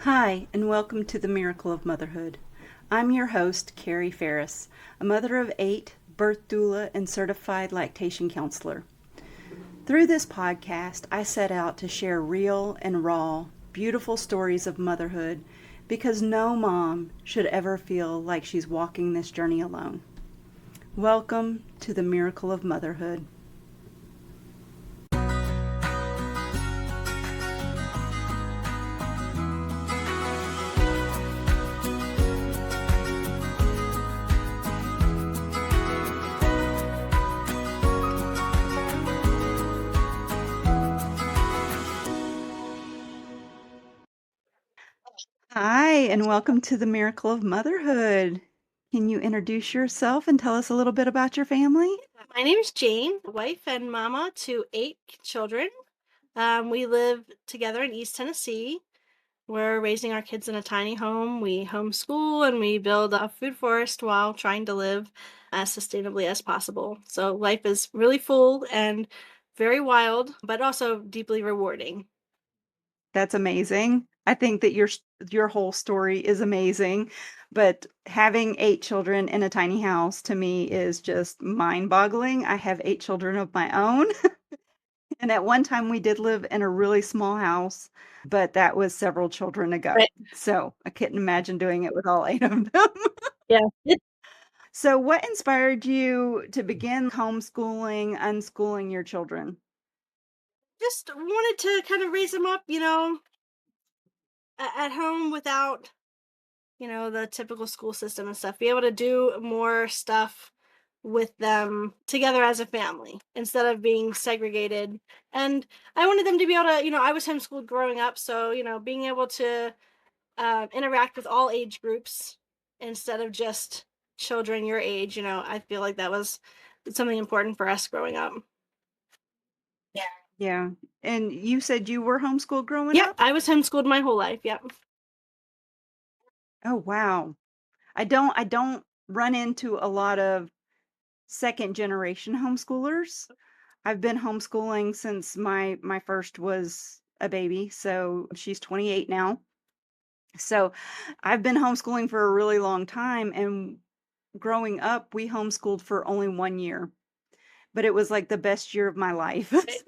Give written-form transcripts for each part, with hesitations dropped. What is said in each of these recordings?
Hi, and welcome to the Miracle of Motherhood. I'm your host, Carrie Farris, a mother of 8, birth doula, and certified lactation counselor. Through this podcast, I set out to share real and raw, beautiful stories of motherhood because no mom should ever feel like she's walking this journey alone. Welcome to the Miracle of Motherhood. Hi, and welcome to the Miracle of Motherhood. Can you introduce yourself and tell us a little bit about your family? My name is Jane, wife and mama to 8 children. We live together in East Tennessee. We're raising our kids in a tiny home. We homeschool and we build a food forest while trying to live as sustainably as possible. So life is really full and very wild, but also deeply rewarding. That's amazing. I think that your whole story is amazing, but having 8 children in a tiny house to me is just mind-boggling. I have 8 children of my own, and at one time we did live in a really small house, but that was several children ago. Right. So, I couldn't imagine doing it with all 8 of them. Yeah. So, what inspired you to begin homeschooling, unschooling your children? Just wanted to kind of raise them up, at home without the typical school system and stuff, be able to do more stuff with them together as a family instead of being segregated. And I wanted them to be able to, I was homeschooled growing up, so, being able to interact with all age groups instead of just children your age, I feel like that was something important for us growing up. Yeah, and you said you were homeschooled growing Yep, up? I was homeschooled my whole life. Yep. Oh, wow. I don't run into a lot of second generation homeschoolers. I've been homeschooling since my first was a baby, so she's 28 now. So, I've been homeschooling for a really long time, and growing up, we homeschooled for only 1 year, but it was, like, the best year of my life. Right.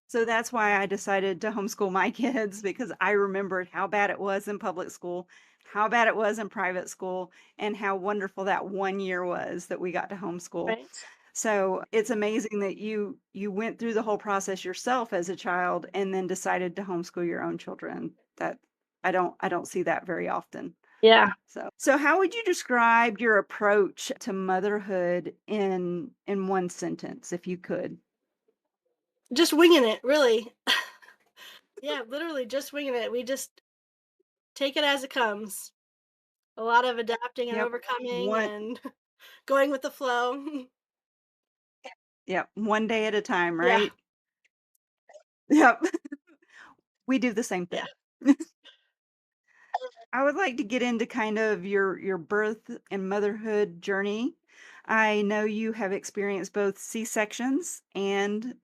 So that's why I decided to homeschool my kids because I remembered how bad it was in public school, how bad it was in private school, and how wonderful that 1 year was that we got to homeschool. Right. So it's amazing that you went through the whole process yourself as a child and then decided to homeschool your own children. That I don't see that very often. Yeah. So how would you describe your approach to motherhood in one sentence if you could? Just winging it, really. Yeah, literally just winging it. We just take it as it comes. A lot of adapting and Yep. overcoming One and going with the flow. Yep, one day at a time, Yeah, right? Yep. We do the same yeah. thing. I would like to get into kind of your birth and motherhood journey. I know you have experienced both C-sections and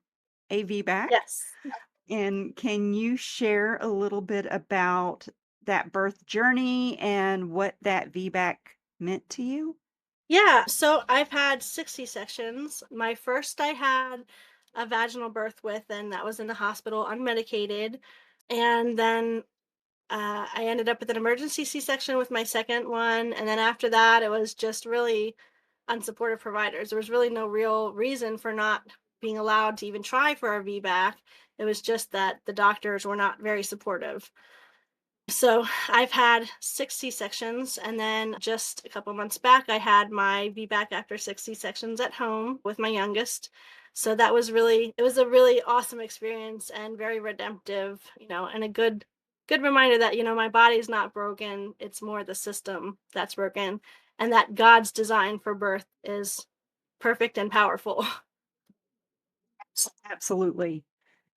a VBAC, Yes. and can you share a little bit about that birth journey and what that VBAC meant to you? Yeah, so I've had 6 C-sections. My first I had a vaginal birth with, and that was in the hospital unmedicated, and then, I ended up with an emergency C-section with my second one, and then after that, it was just really unsupportive providers. There was really no real reason for not being allowed to even try for a VBAC. It was just that the doctors were not very supportive. So I've had 6 C-sections, and then just a couple months back, I had my VBAC after 6 C-sections at home with my youngest. So that was it was a really awesome experience and very redemptive, and a good reminder that, my body's not broken. It's more the system that's broken, and that God's design for birth is perfect and powerful. Absolutely.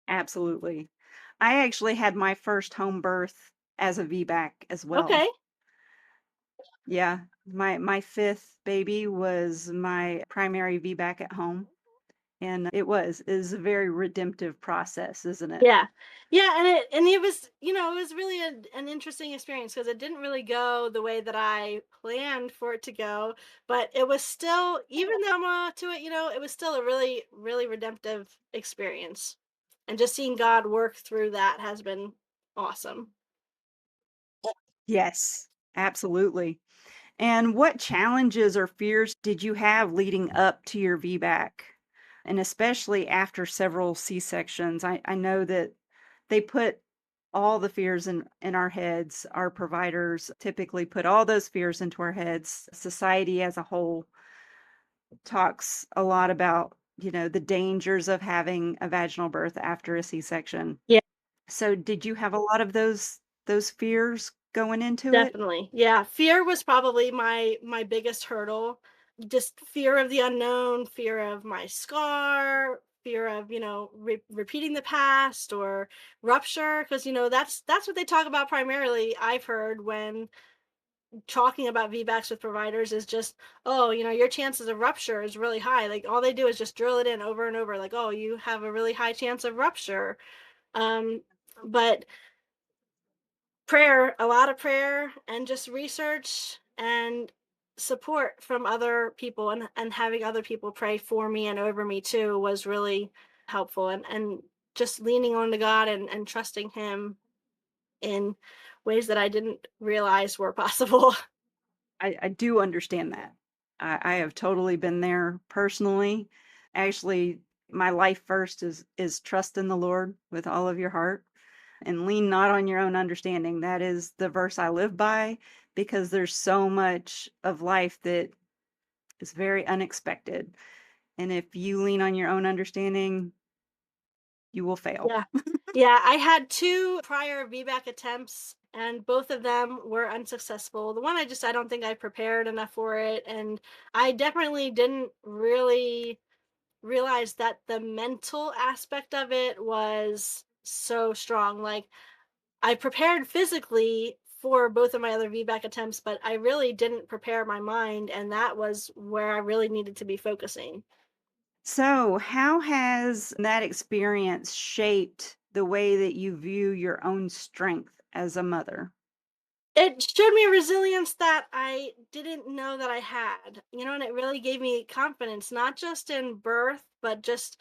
Absolutely. I actually had my first home birth as a VBAC as well. Okay. Yeah, my 5th baby was my primary VBAC at home, And it was a very redemptive process, isn't it? Yeah. Yeah, and it was, it was really an interesting experience because it didn't really go the way that I planned for it to go, but it was still, even though I'm to it, it was still a really, really redemptive experience. And just seeing God work through that has been awesome. Yes, absolutely. And what challenges or fears did you have leading up to your VBAC? And especially after several C-sections, I know that they put all the fears in our heads. Our providers typically put all those fears into our heads. Society as a whole talks a lot about, the dangers of having a vaginal birth after a C-section. Yeah, So did you have a lot of those fears going into it? definitely. Yeah, fear was probably my biggest hurdle. Just fear of the unknown, fear of my scar, fear of, repeating the past or rupture, because that's what they talk about primarily. I've heard when talking about VBACs with providers is just, oh, your chances of rupture is really high. Like all they do is just drill it in over and over, like, oh, you have a really high chance of rupture. Um, but prayer, a lot of prayer and just research and support from other people, and having other people pray for me and over me too was really helpful, and just leaning on to God and trusting him in ways that I didn't realize were possible. I do understand that. I have totally been there personally. Actually, my life first is trust in the Lord with all of your heart and lean not on your own understanding. That is the verse I live by because there's so much of life that is very unexpected. And if you lean on your own understanding, you will fail. Yeah. Yeah, I had 2 prior VBAC attempts, and both of them were unsuccessful. The one I don't think I prepared enough for it, and I definitely didn't really realize that the mental aspect of it was so strong. Like, I prepared physically for both of my other VBAC attempts, but I really didn't prepare my mind, and that was where I really needed to be focusing. So, how has that experience shaped the way that you view your own strength as a mother? It showed me resilience that I didn't know that I had, and it really gave me confidence, not just in birth, but just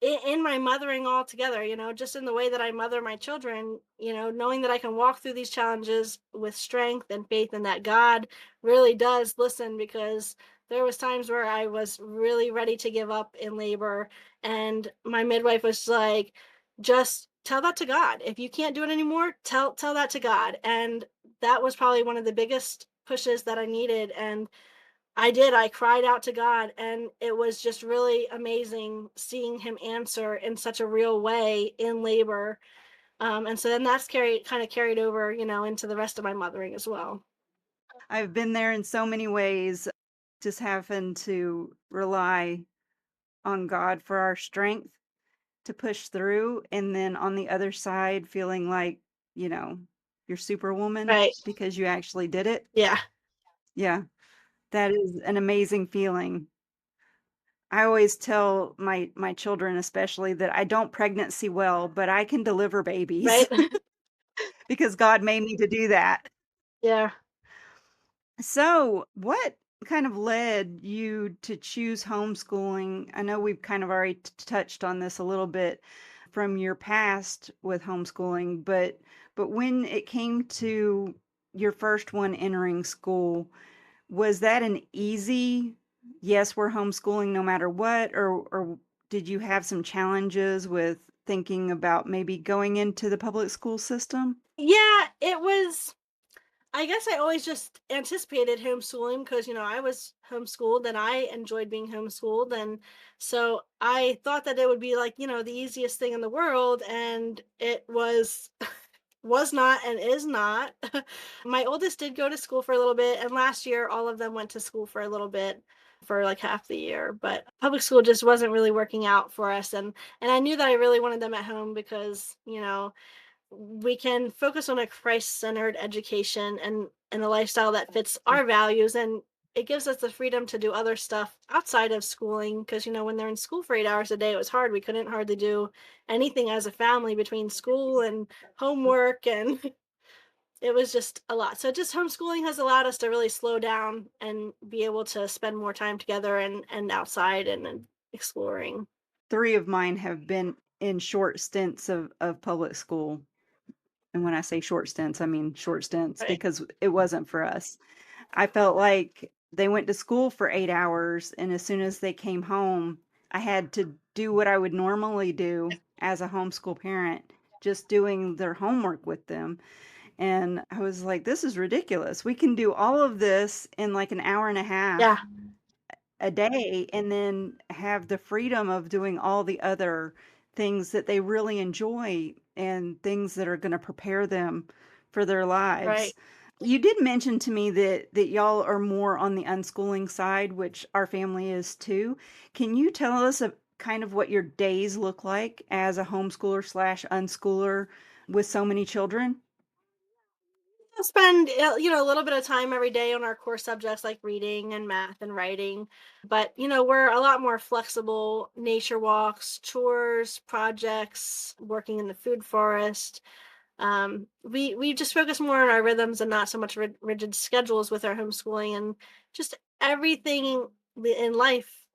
in my mothering altogether, just in the way that I mother my children, knowing that I can walk through these challenges with strength and faith, and that God really does listen, because there was times where I was really ready to give up in labor, and my midwife was like, just tell that to God. If you can't do it anymore, tell that to God. And that was probably one of the biggest pushes that I needed, and I did. I cried out to God, and it was just really amazing seeing him answer in such a real way in labor. And so then that's carried over, into the rest of my mothering as well. I've been there in so many ways, just having to rely on God for our strength to push through. And then on the other side, feeling like, you know, you're superwoman Right. because you actually did it. Yeah. Yeah, that is an amazing feeling. I always tell my children especially that I don't pregnancy well, but I can deliver babies Right. because God made me to do that. Yeah. So, what kind of led you to choose homeschooling? I know we've kind of already touched on this a little bit from your past with homeschooling, but when it came to your first one entering school, was that an easy, yes, we're homeschooling no matter what, or did you have some challenges with thinking about maybe going into the public school system? Yeah, it was, I guess I always just anticipated homeschooling because, I was homeschooled and I enjoyed being homeschooled. And so I thought that it would be like, the easiest thing in the world. And it was not and is not. My oldest did go to school for a little bit, and last year all of them went to school for a little bit, for like half the year. But public school just wasn't really working out for us, and I knew that I really wanted them at home because, we can focus on a Christ-centered education and a lifestyle that fits our values, and it gives us the freedom to do other stuff outside of schooling because, when they're in school for 8 hours a day, it was hard. We couldn't hardly do anything as a family between school and homework, and it was just a lot. So just homeschooling has allowed us to really slow down and be able to spend more time together and outside and exploring. 3 of mine have been in short stints of public school, and when I say short stints, I mean short stints Right. because it wasn't for us. I felt like they went to school for 8 hours, and as soon as they came home, I had to do what I would normally do as a homeschool parent, just doing their homework with them, and I was like, "This is ridiculous. We can do all of this in, like, an hour and a Yeah. half a day and then have the freedom of doing all the other things that they really enjoy and things that are gonna prepare them for their lives." Right. You did mention to me that y'all are more on the unschooling side, which our family is too. Can you tell us kind of what your days look like as a homeschooler/unschooler with so many children? We'll spend a little bit of time every day on our core subjects like reading and math and writing, but we're a lot more flexible. Nature walks, chores, projects, working in the food forest. We just focus more on our rhythms and not so much rigid schedules with our homeschooling, and just everything in life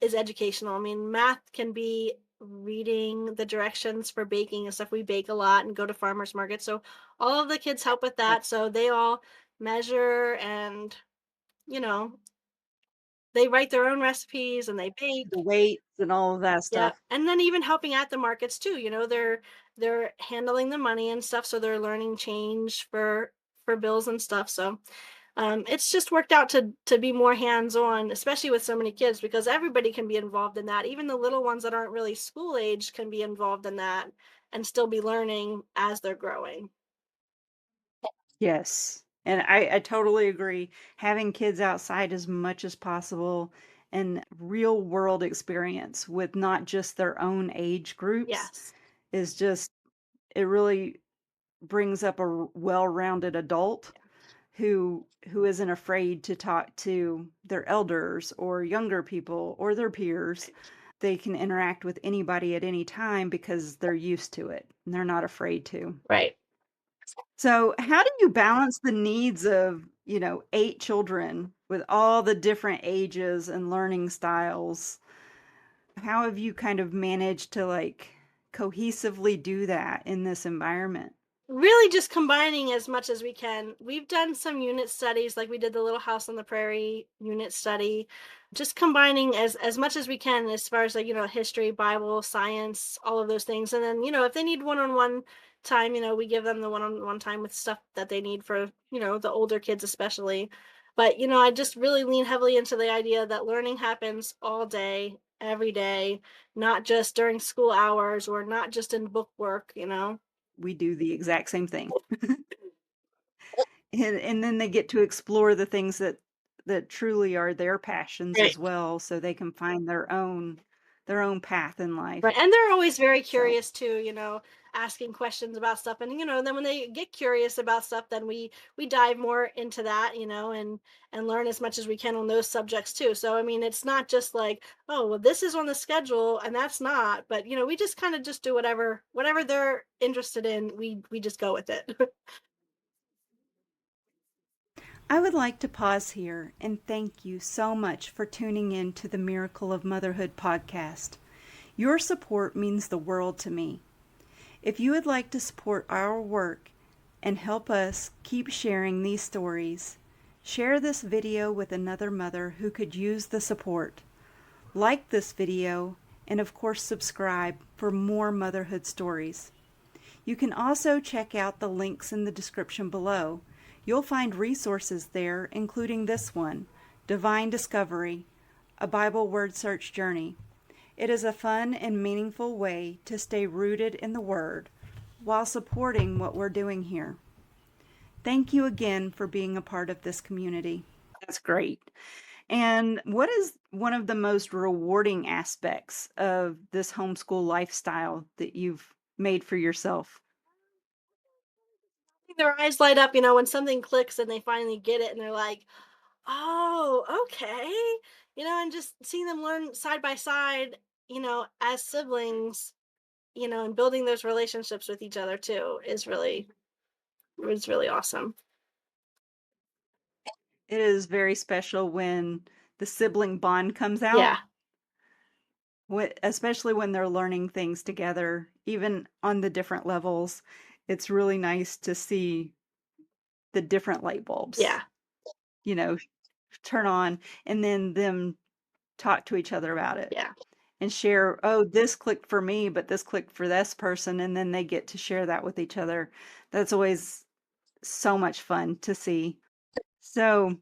is educational. I mean, math can be reading the directions for baking and stuff. We bake a lot and go to farmers market, so all of the kids help with Right. that. So they all measure, and you know they write their own recipes and they bake. The weights and all of that Yeah, stuff. and then even helping at the markets too. They're handling the money and stuff, so they're learning change for bills and stuff. So it's just worked out to be more hands on, especially with so many kids, because everybody can be involved in that. Even the little ones that aren't really school age can be involved in that and still be learning as they're growing. Yes, and I totally agree. Having kids outside as much as possible and real world experience with not just their own age groups Yes, is just it really brings up a well-rounded adult who isn't afraid to talk to their elders or younger people or their peers. right, They can interact with anybody at any time because they're used to it and they're not afraid to. right. So, how do you balance the needs of, 8 children with all the different ages and learning styles? How have you kind of managed to like cohesively do that in this environment? Really just combining as much as we can. We've done some unit studies, like we did the Little House on the Prairie unit study, just combining as much as we can as far as like, history, Bible, science, all of those things. And then, if they need one-on-one time, we give them the one-on-one time with stuff that they need for, the older kids especially. But, I just really lean heavily into the idea that learning happens all day, every day, not just during school hours or not just in book work. We do the exact same thing. And then they get to explore the things that truly are their passions Right. as well, so they can find their own path in Right, life. and they're always very So, curious too, asking questions about stuff, and then when they get curious about stuff, then we dive more into that, and learn as much as we can on those subjects too. So I mean, it's not just like, oh, well, this is on the schedule and that's not, but we just kind of just do whatever they're interested in. We just go with it. I would like to pause here and thank you so much for tuning in to the Miracle of Motherhood podcast. Your support means the world to me. If you would like to support our work and help us keep sharing these stories, share this video with another mother who could use the support. Like this video and of course subscribe for more motherhood stories. You can also check out the links in the description below. You'll find resources there, including this one, Divine Discovery, a Bible word search journey. It is a fun and meaningful way to stay rooted in the Word while supporting what we're doing here. Thank you again for being a part of this community. That's great. And what is one of the most rewarding aspects of this homeschool lifestyle that you've made for yourself? Their eyes light up, when something clicks and they finally get it, and they're like, Oh, okay. And just seeing them learn side by side, as siblings, and building those relationships with each other too is really awesome. It is very special when the sibling bond comes out, Yeah. especially when they're learning things together, even on the different levels. It's really nice to see the different light bulbs, Yeah. you know, turn on and then them talk to each other about it Yeah. and share, oh, this clicked for me, but this clicked for this person. And then they get to share that with each other. That's always so much fun to see. So,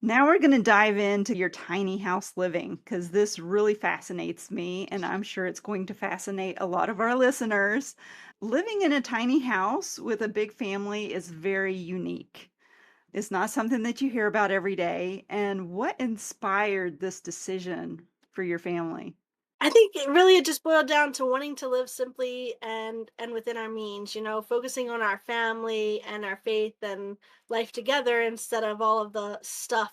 now we're going to dive into your tiny house living because this really fascinates me, and I'm sure it's going to fascinate a lot of our listeners. Living in a tiny house with a big family is very unique. It's not something that you hear about every day. And what inspired this decision for your family? I think it just boiled down to wanting to live simply and within our means, focusing on our family and our faith and life together instead of all of the stuff,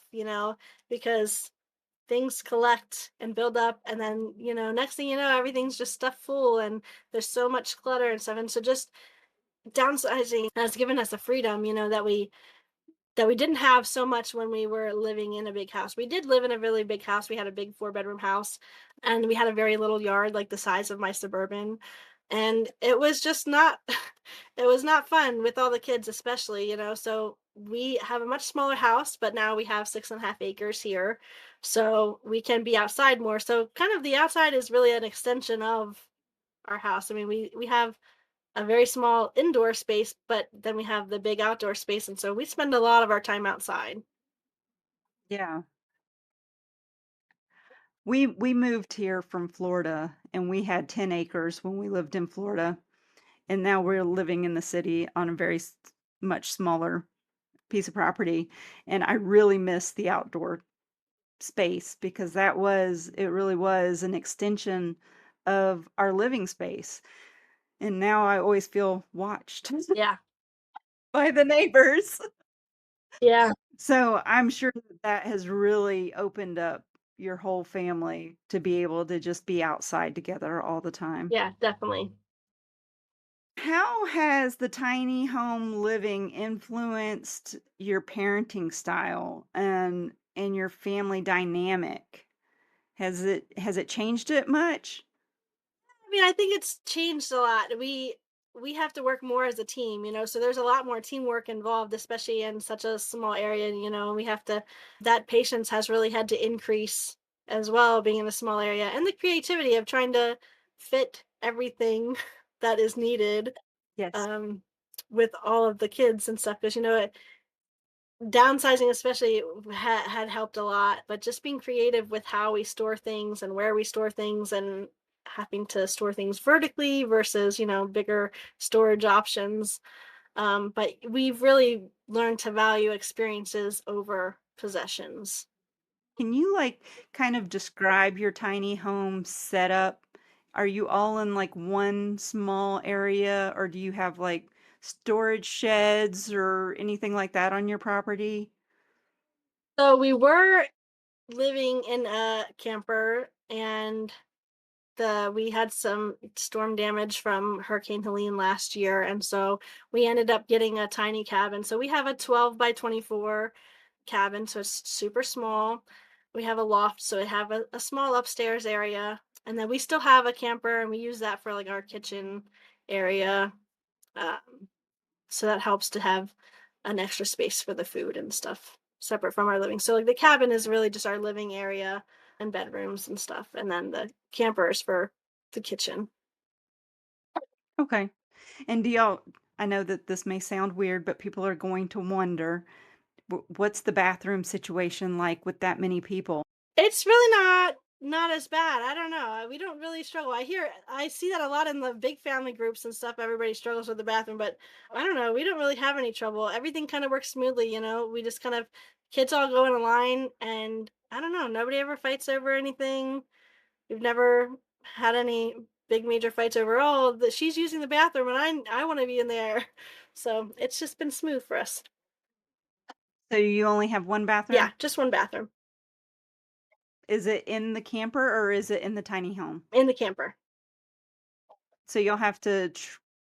because things collect and build up and then, next thing you know, everything's just stuffed full and there's so much clutter and stuff. And so just downsizing has given us a freedom, that we didn't have so much when we were living in a big house. We did live in a really big house. We had a big four-bedroom house and we had a very little yard, like the size of my suburban. And it was just not it was not fun with all the kids, especially, So we have a much smaller house, but now we have 6.5 acres here. So we can be outside more. So kind of the outside is really an extension of our house. I mean, we have a very small indoor space, but then we have the big outdoor space, and so we spend a lot of our time outside. Yeah. We moved here from Florida and we had 10 acres when we lived in Florida. And now we're living in the city on a very much smaller piece of property, and I really miss the outdoor space because it really was an extension of our living space, and now I always feel watched Yeah. by the neighbors. Yeah. So, I'm sure that that has really opened up your whole family to be able to just be outside together all the time. Yeah, definitely. How has the tiny home living influenced your parenting style and your family dynamic? Has it changed it much? I mean, I think it's changed a lot. We have to work more as a team, so there's a lot more teamwork involved, especially in such a small area, and we have to that patience has really had to increase as well, being in a small area, and the creativity of trying to fit everything that is needed Yes. um with all of the kids and stuff because downsizing especially had helped a lot, but just being creative with how we store things and where we store things and having to store things vertically versus, bigger storage options. But we've really learned to value experiences over possessions. Can you, like, kind of describe your tiny home setup? Are you all in, like, one small area, or do you have, like, storage sheds or anything like that on your property? So we were living in a camper and we had some storm damage from Hurricane Helene last year, and so we ended up getting a tiny cabin. So we have a 12 by 24 cabin, so it's super small. We have a loft, so we have a small upstairs area, and then we still have a camper, and we use that for like our kitchen area. Um, so that helps to have an extra space for the food and stuff separate from our living. So like the cabin is really just our living area and bedrooms and stuff, and then the camper is for the kitchen. Okay. And do y'all I know that this may sound weird, but people are going to wonder, what's the bathroom situation like with that many people? It's really not as bad. I don't know. We don't really struggle. I see that a lot in the big family groups and stuff. Everybody struggles with the bathroom, but I don't know. We don't really have any trouble. Everything kind of works smoothly, We just kind of kids all go in a line and I don't know, nobody ever fights over anything. We've never had any big major fights over, oh, that she's using the bathroom and I want to be in there. So it's just been smooth for us. So you only have one Yeah, bathroom? just one bathroom Is it in the camper or is it in the tiny home? in the camper. So you'll have to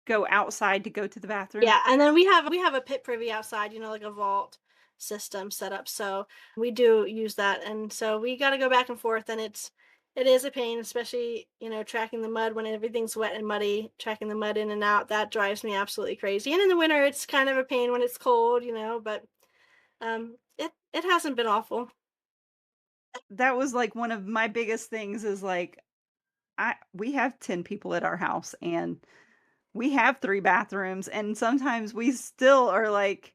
go outside to go to the bathroom? Yeah, and then we have a pit privy outside, like a vault system set up. So we do use that, and so we got to go back and forth, and it is a pain, especially tracking the mud when everything's wet and muddy, tracking the mud in and out. That drives me absolutely crazy. And in the winter, it's kind of a pain when it's cold, but it hasn't been awful. That was, like, one of my biggest things is, like, I we have 10 people at our house, and we have 3 bathrooms, and sometimes we still are like,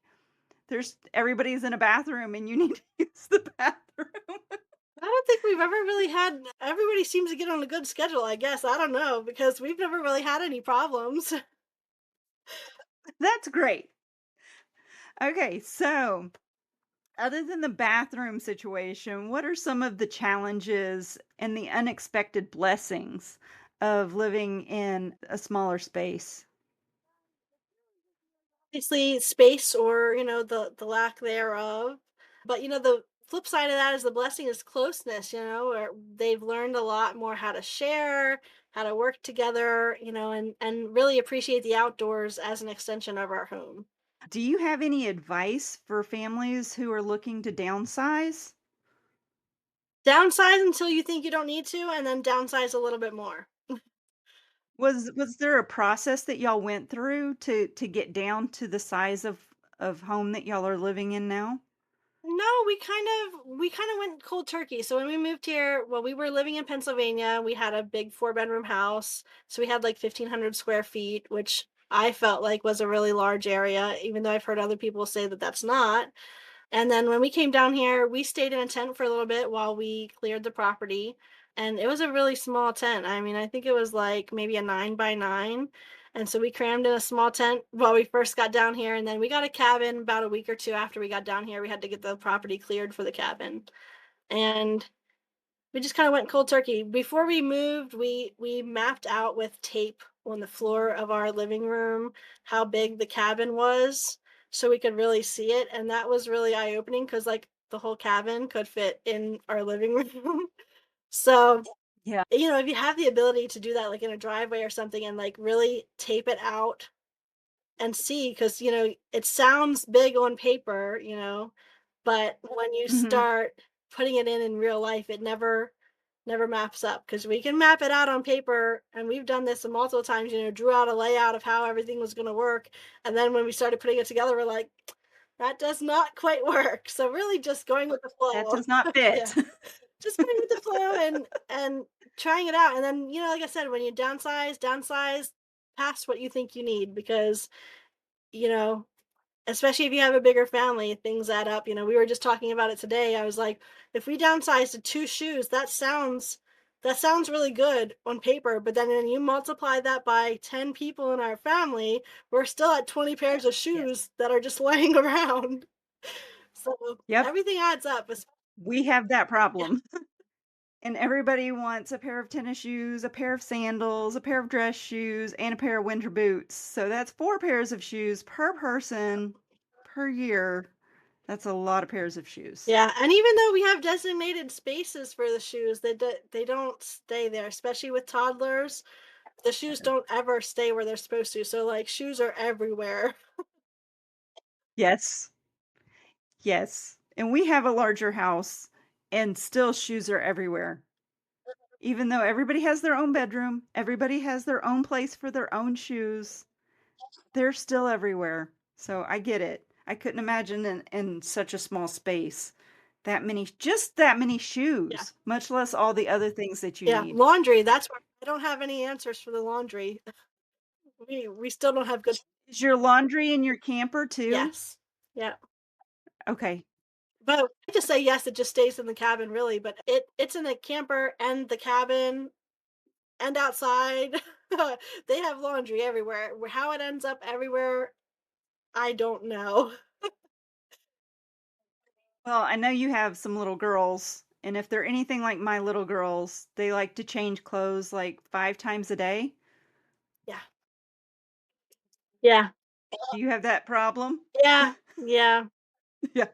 everybody's in a bathroom, and you need to use the bathroom. I don't think we've ever really had. Everybody seems to get on a good schedule. I guess I don't know because we've never really had any problems. That's great. Okay, so other than the bathroom situation, what are some of the challenges and the unexpected blessings of living in a smaller space? Obviously space or the lack thereof, but the flip side of that is the blessing is closeness, where they've learned a lot more how to share, how to work together, and really appreciate the outdoors as an extension of our home. Do you have any advice for families who are looking to downsize? Downsize until you think you don't need to, and then downsize a little bit more. Was there a process that y'all went through to get down to the size of home that y'all are living in now? No, we kind of went cold turkey. So when we moved here, well, we were living in Pennsylvania. We had a big four-bedroom house. So we had like 1,500 square feet, which I felt like was a really large area, even though I've heard other people say that that's not. And then when we came down here, we stayed in a tent for a little bit while we cleared the property. And it was a really small tent. I mean, I think it was like maybe a 9 by 9. And so we crammed in a small tent while we first got down here. And then we got a cabin about a week or two after we got down here. We had to get the property cleared for the cabin. And we just kind of went cold turkey. Before we moved, we mapped out with tape on the floor of our living room how big the cabin was so we could really see it. And that was really eye-opening because like the whole cabin could fit in our living room. So, Yeah. if you have the ability to do that like in a driveway or something and like really tape it out and see, because it sounds big on paper, but when you Mhm. start putting it in real life, it never maps up because we can map it out on paper, and we've done this multiple times, drew out a layout of how everything was going to work, and then when we started putting it together, we're like, that does not quite work. So really just going with the That flow. does not Yeah, fit. just going with the flow and trying it out. And then, like I said, when you downsize past what you think you need, because you know especially if you have a bigger family, things add up. We were just talking about it today. I was like, if we downsize to 2 shoes, that sounds really good on paper, but then when you multiply that by 10 people in our family, we're still at 20 pairs of Yes. shoes that are just laying around. So, Yep, everything adds up. we have that Yeah, problem. And everybody wants a pair of tennis shoes, a pair of sandals, a pair of dress shoes, and a pair of winter boots. So that's 4 pairs of shoes per person per year. That's a lot of pairs of shoes. yeah, and even though we have designated spaces for the shoes, they don't stay there, especially with toddlers. The shoes don't ever stay where they're supposed to, so, like, shoes are everywhere. Yes, yes. And we have a larger house, and still shoes are everywhere. Even though everybody has their own bedroom, everybody has their own place for their own shoes, they're still everywhere. So I get it. I couldn't imagine in such a small space that many Yeah, shoes, much less all the other things that you yeah, need. laundry, that's where I don't have any answers for the laundry. We still don't have good. Is your laundry in your camper too? Yes. Yeah, Okay. but I just say yes, it just stays in the cabin really, but it's in the camper and the cabin and outside. They have laundry everywhere. How it ends up everywhere, I don't know. Well, I know you have some little girls, and if they're anything like my little girls, they like to change clothes like 5 times a day. Yeah. Yeah. Do you have that problem? Yeah. Yeah. Yeah.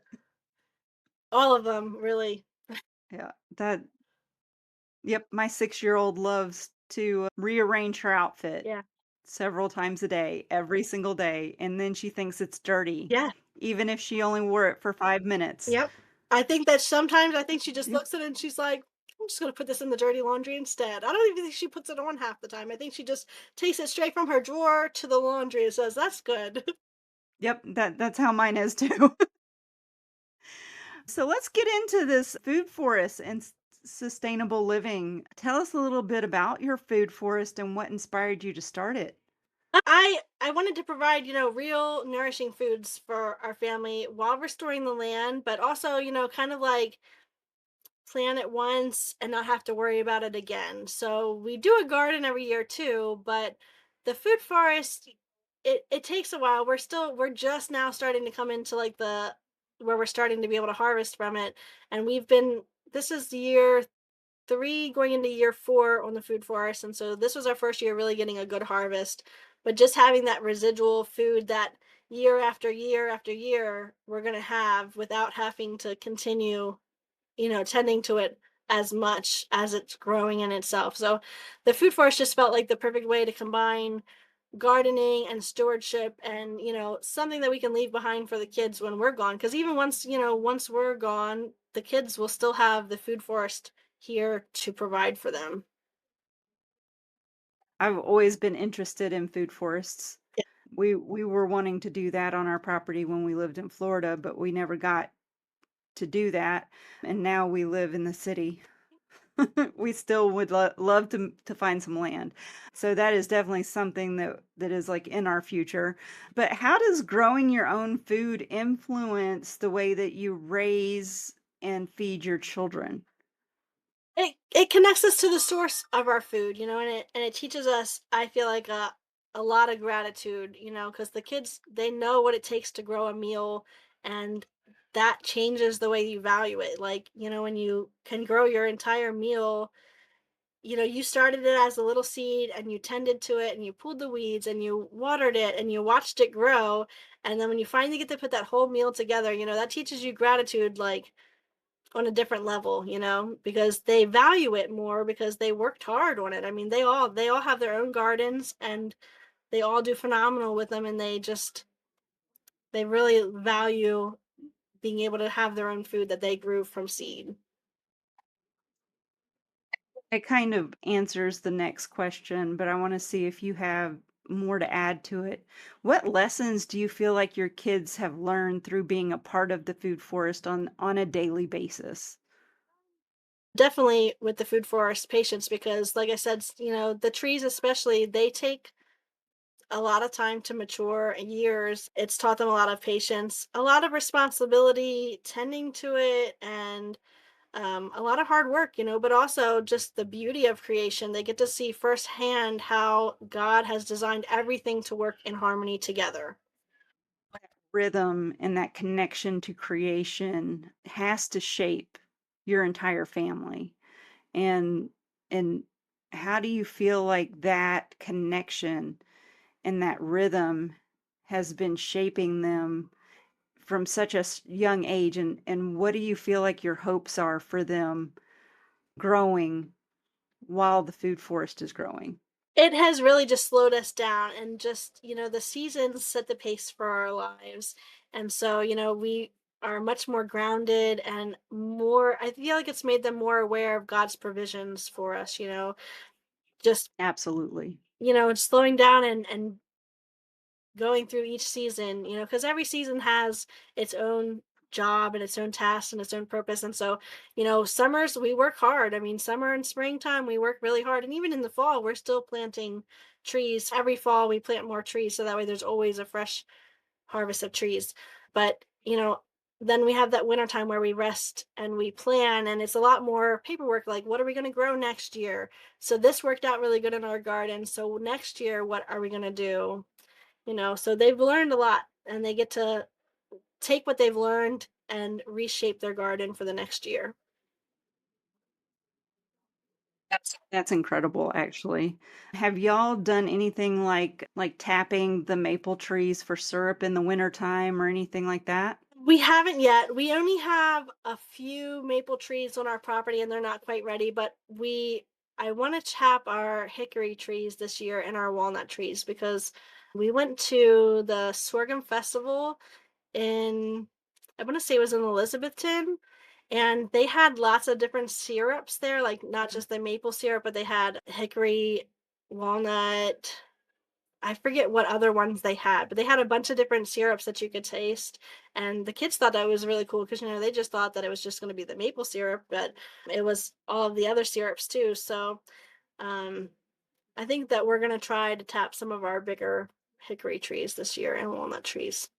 All of them, really. Yeah, yep, my 6-year-old loves to rearrange her outfit Yeah. several times a day, every single day, and then she thinks it's dirty, Yeah. even if she only wore it for 5 minutes. Yep. I think that sometimes I think she just Yep, looks at it and she's like, "I'm just gonna put this in the dirty laundry instead." I don't even think she puts it on half the time. I think she just takes it straight from her drawer to the laundry and says, "That's good." yep, that's how mine is too. So let's get into this food forest and sustainable living. Tell us a little bit about your food forest and what inspired you to start it. I wanted to provide, real nourishing foods for our family while restoring the land, but also, kind of like plant it once and not have to worry about it again. So we do a garden every year too, but the food forest it takes a while. We're just now starting to come into like the where we're starting to be able to harvest from it. And we've been this is year 3 going into year 4 on the food forest. And so this was our first year really getting a good harvest. But just having that residual food that year after year after year we're gonna have without having to continue tending to it as much as it's growing in itself. So the food forest just felt like the perfect way to combine gardening and stewardship and, something that we can leave behind for the kids when we're gone. Because even once we're gone, the kids will still have the food forest here to provide for them. I've always been interested in food forests. Yeah. We were wanting to do that on our property when we lived in Florida, but we never got to do that. And now we live in the city. We still would love to find some land. So that is definitely something that is like in our future. But how does growing your own food influence the way that you raise and feed your children? It connects us to the source of our food, and it teaches us, I feel like a lot of gratitude, because the kids they know what it takes to grow a meal, and that changes the way you value it. Like, when you can grow your entire meal, you started it as a little seed and you tended to it and you pulled the weeds and you watered it and you watched it grow. And then when you finally get to put that whole meal together, that teaches you gratitude like on a different level, because they value it more because they worked hard on it. I mean, they all have their own gardens and they all do phenomenal with them, and they really value being able to have their own food that they grew from seed. It kind of answers the next question, but I want to see if you have more to add to it. What lessons do you feel like your kids have learned through being a part of the food forest on a daily basis? Definitely with the food forest patience because like I said, the trees especially, they take a lot of time to mature, years. It's taught them a lot of patience, a lot of responsibility, tending to it, and a lot of hard work, but also just the beauty of creation. They get to see firsthand how God has designed everything to work in harmony together. Rhythm and that connection to creation has to shape your entire family. And and how do you feel like that connection and that rhythm has been shaping them from such a young age, and what do you feel like your hopes are for them growing while the food forest is growing? It has really just slowed us down and just, the seasons set the pace for our lives. And so, we are much more grounded and more, I feel like it's made them more aware of God's provisions for us, just, Absolutely. slowing down and going through each season, because every season has its own job and its own tasks and its own purpose. And so, summers we work hard. I mean, summer and springtime we work really hard. And even in the fall, we're still planting trees. Every fall we plant more trees so that way there's always a fresh harvest of trees. But, then we have that winter time where we rest and we plan, and it's a lot more paperwork like what are we going to grow next year? So this worked out really good in our garden. So next year what are we going to do? So they've learned a lot and they get to take what they've learned and reshape their garden for the next year. That's incredible, actually. Have y'all done anything like tapping the maple trees for syrup in the wintertime or anything like that? We haven't yet. We only have a few maple trees on our property and they're not quite ready, but I want to tap our hickory trees this year and our walnut trees because we went to the sorghum festival in, I want to say it was in Elizabethton, and they had lots of different syrups there, like not just the maple syrup, but they had hickory, walnut, I forget what other ones they had, but they had a bunch of different syrups that you could taste. And the kids thought that was really cool because, they just thought that it was just going to be the maple syrup, but it was all of the other syrups too. So um, I think that we're going to try to tap some of our bigger hickory trees this year and walnut trees.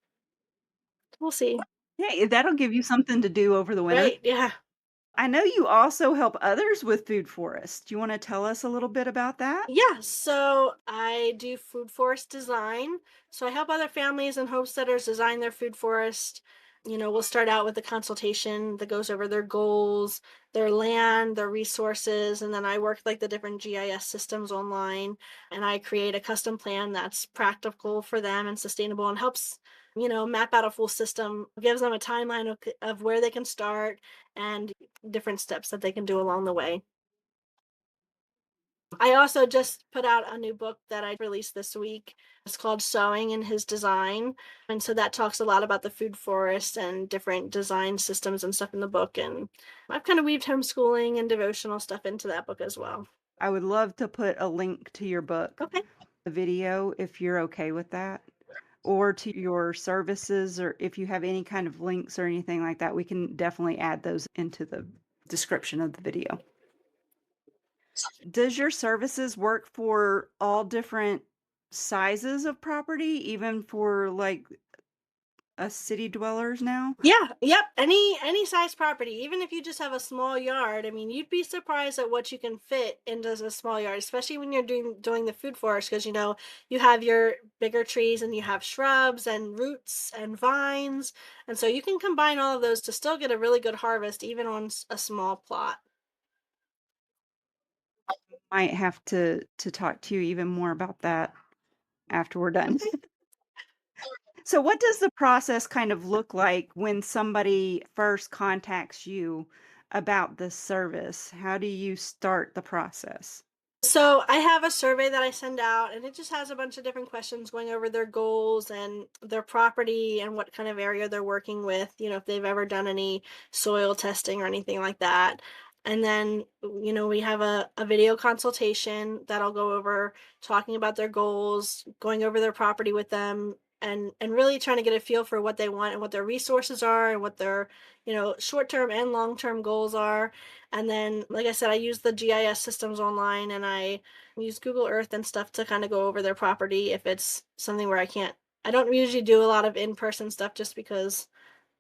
We'll see. Yeah, that'll give you something to do over the winter. Right. Yeah. I know you also help others with food forests. Do you wanna tell us a little bit about that? Yeah, so I do food forest design. So I help other families and homesteaders design their food forest. We'll start out with a consultation that goes over their goals, their land, their resources, and then I work like the different GIS systems online and I create a custom plan that's practical for them and sustainable and helps, map out a full system, gives them a timeline of where they can start and different steps that they can do along the way. I also just put out a new book that I released this week. It's called Sewing in His Design. And so that talks a lot about the food forest and different design systems and stuff in the book. And I've kind of weaved homeschooling and devotional stuff into that book as well. I would love to put a link to your book, Okay. the video, if you're okay with that, or to your services, or if you have any kind of links or anything like that, we can definitely add those into the description of the video. Does your services work for all different sizes of property, even for, like, us city dwellers now? Yeah, yep. Any size property, even if you just have a small yard, I mean, you'd be surprised at what you can fit into a small yard, especially when you're doing the food forest, because you have your bigger trees and you have shrubs and roots and vines, and so you can combine all of those to still get a really good harvest, even on a small plot. Might have to talk to you even more about that after we're done. Okay. So what does the process kind of look like when somebody first contacts you about this service? How do you start the process? So I have a survey that I send out, and it just has a bunch of different questions going over their goals and their property and what kind of area they're working with, if they've ever done any soil testing or anything like that. And then, we have a video consultation that'll go over talking about their goals, going over their property with them, and really trying to get a feel for what they want and what their resources are and what their, short-term and long-term goals are. And then, like I said, I use the GIS systems online and I use Google Earth and stuff to kind of go over their property if it's something where I don't usually do a lot of in-person stuff just because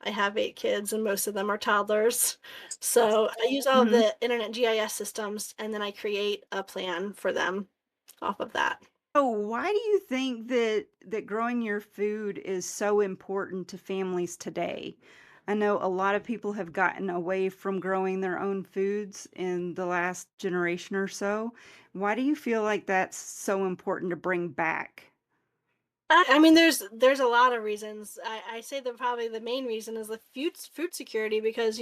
I have 8 kids and most of them are toddlers. So I use all of Mhm. the internet GIS systems and then I create a plan for them off of that. So why do you think that growing your food is so important to families today? I know a lot of people have gotten away from growing their own foods in the last generation or so. Why do you feel like that's so important to bring back? I mean, there's a lot of reasons. I say that probably the main reason is the food security because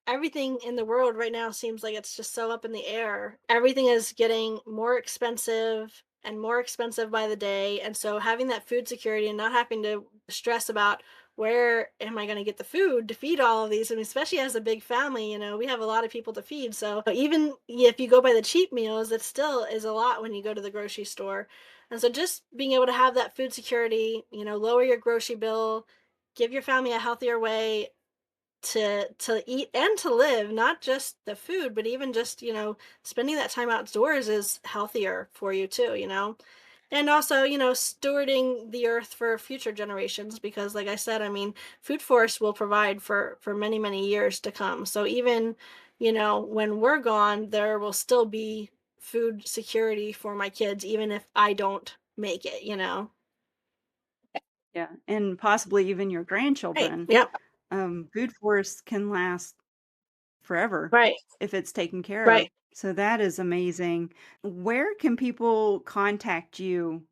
everything in the world right now seems like it's just so up in the air. Everything is getting more expensive and more expensive by the day, and so having that food security and not having to stress about where am I going to get the food to feed all of these, and especially as a big family, we have a lot of people to feed. So even if you go by the cheap meals, it still is a lot when you go to the grocery store. And so just being able to have that food security, lower your grocery bill, give your family a healthier way to eat and to live, not just the food, but even just, spending that time outdoors is healthier for you too. And also, stewarding the earth for future generations because like I said, I mean, food forests will provide for many, many years to come. So even, when we're gone, there will still be food security for my kids even if I don't make it. Yeah, and possibly even your Right. grandchildren. Yep. Food forests can last forever Right. if it's taken care Right. of. So that is amazing. Where can people contact you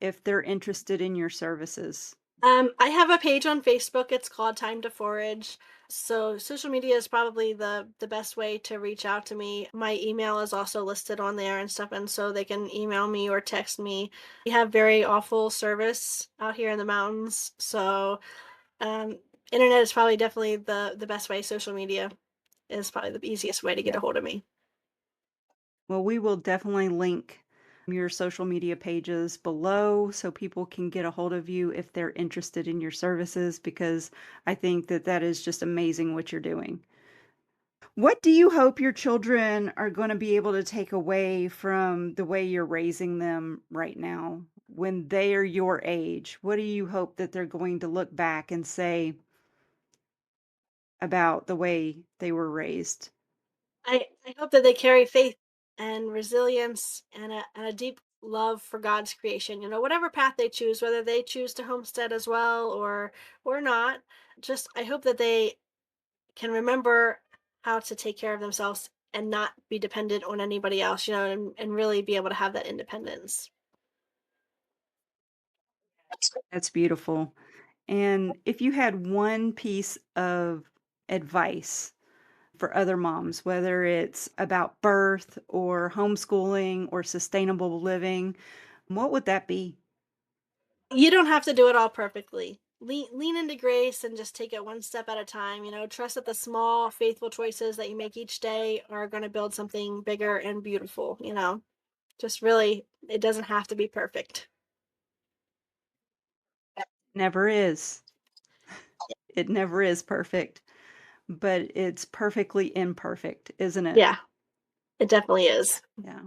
if they're interested in your services? I have a page on Facebook. It's called Time to Forage. So social media is probably the best way to reach out to me. My email is also listed on there and stuff, and so they can email me or text me. We have very awful service out here in the mountains, so um, internet is probably definitely the best way. Social media is probably the easiest way to get Yeah. a hold of me. Well, we will definitely link your social media pages below so people can get a hold of you if they're interested in your services because I think that that is just amazing what you're doing. What do you hope your children are going to be able to take away from the way you're raising them right now when they are your age? What do you hope that they're going to look back and say about the way they were raised? I hope that they carry faith and resilience and a deep love for God's creation. You know, whatever path they choose, whether they choose to homestead as well or not, just I hope that they can remember how to take care of themselves and not be dependent on anybody else, you know, and really be able to have that independence. That's beautiful. And if you had one piece of advice for other moms, whether it's about birth or homeschooling or sustainable living, what would that be? You don't have to do it all perfectly. Lean into grace and just take it one step at a time. You know, trust that the small, faithful choices that you make each day are going to build something bigger and beautiful. You know, just really, it doesn't have to be perfect. Never is. It never is perfect, but it's perfectly imperfect, isn't it? Yeah, it definitely is. Yeah.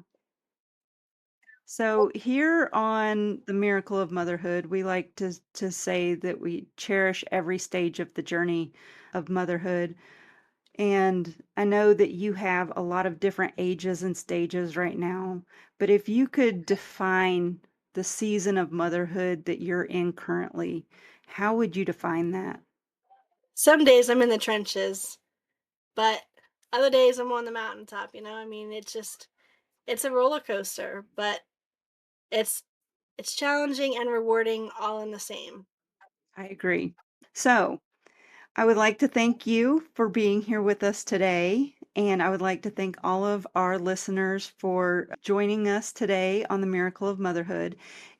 So here on the Miracle of Motherhood, we like to say that we cherish every stage of the journey of motherhood. And I know that you have a lot of different ages and stages right now, but if you could define the season of motherhood that you're in currently, how would you define that? Some days I'm in the trenches, but other days I'm on the mountaintop. You know, I mean, it's a roller coaster, but it's it's challenging and rewarding all in the same. I agree. So I would like to thank you for being here with us today. And I would like to thank all of our listeners for joining us today on the Miracle of Motherhood.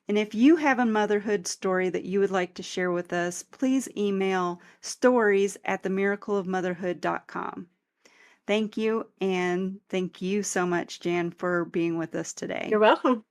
And if you have a motherhood story that you would like to share with us, please email stories@themiracleofmotherhood.com. Thank you. And thank you so much, Jan, for being with us You're today. welcome.